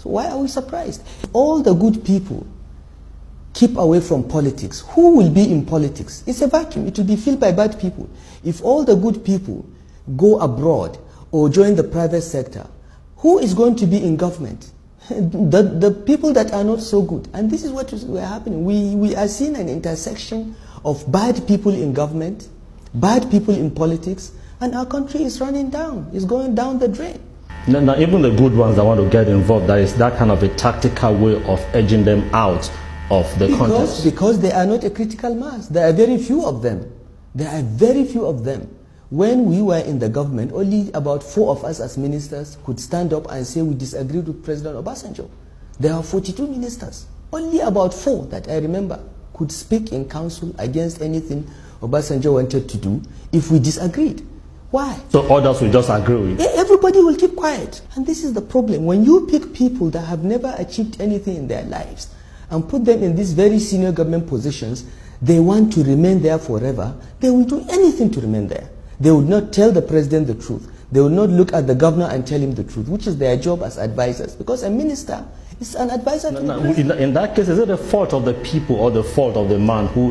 So why are we surprised? All the good people keep away from politics. Who will be in politics? It's a vacuum. It will be filled by bad people. If all the good people go abroad or join the private sector, who is going to be in government? The people that are not so good. And this is what is happening. We are seeing an intersection of bad people in government, bad people in politics, and our country is running down. It's going down the drain. Now, even the good ones that want to get involved, there is that kind of a tactical way of edging them out of the contest. Because they are not a critical mass. There are very few of them. There are very few of them. When we were in the government, only about 4 of us as ministers could stand up and say we disagreed with President Obasanjo. There are 42 ministers. Only about 4 that I remember could speak in council against anything Obasanjo wanted to do if we disagreed. Why? So others will just agree with? Everybody will keep quiet. And this is the problem. When you pick people that have never achieved anything in their lives and put them in these very senior government positions, they want to remain there forever. They will do anything to remain there. They would not tell the president the truth. They will not look at the governor and tell him the truth, which is their job as advisors. Because a minister is an advisor to the president. In that case, is it the fault of the people or the fault of the man who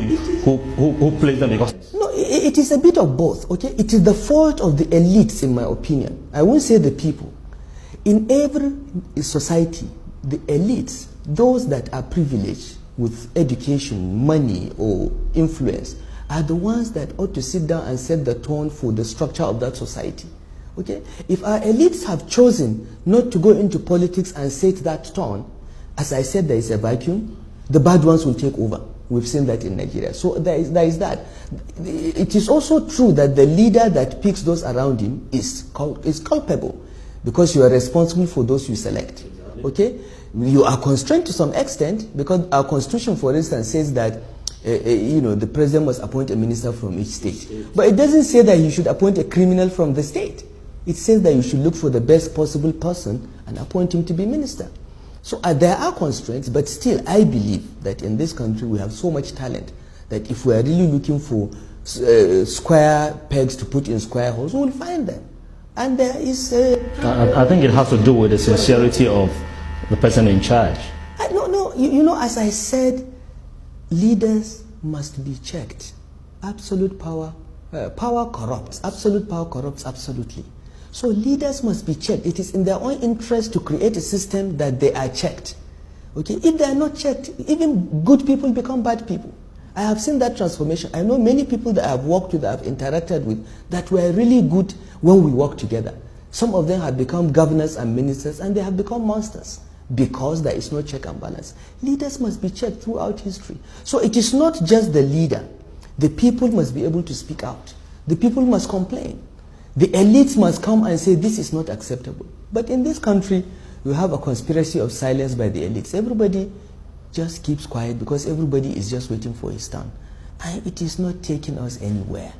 plays them? Because no, it is a bit of both. Okay, it is the fault of the elites, in my opinion. I won't say the people. In every society, the elites, those that are privileged with education, money, or influence, are the ones that ought to sit down and set the tone for the structure of that society. Okay? If our elites have chosen not to go into politics and set that tone, as I said, there is a vacuum, the bad ones will take over. We've seen that in Nigeria. So there is that. It is also true that the leader that picks those around him is culpable, because you are responsible for those you select. Okay? You are constrained to some extent, because our constitution, for instance, says that the president must appoint a minister from each state. But it doesn't say that you should appoint a criminal from the state. It says that you should look for the best possible person and appoint him to be minister. So there are constraints, but still I believe that in this country we have so much talent that if we are really looking for square pegs to put in square holes, we will find them. And there is... I think it has to do with the sincerity of the person in charge. No, as I said, leaders must be checked. Absolute power corrupts. Absolute power corrupts absolutely. So leaders must be checked. It is in their own interest to create a system that they are checked. Okay? If they are not checked, even good people become bad people. I have seen that transformation. I know many people that I have worked with, that I have interacted with, that were really good when we worked together. Some of them have become governors and ministers, and they have become monsters, because there is no check and balance. Leaders must be checked throughout history. So it is not just the leader. The people must be able to speak out. The people must complain. The elites must come and say this is not acceptable. But in this country, we have a conspiracy of silence by the elites. Everybody just keeps quiet because everybody is just waiting for his turn. And it is not taking us anywhere.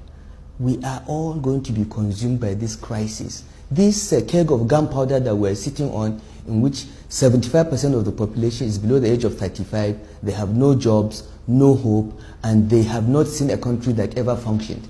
We are all going to be consumed by this crisis. This keg of gunpowder that we're sitting on, in which 75% of the population is below the age of 35, they have no jobs, no hope, and they have not seen a country that ever functioned.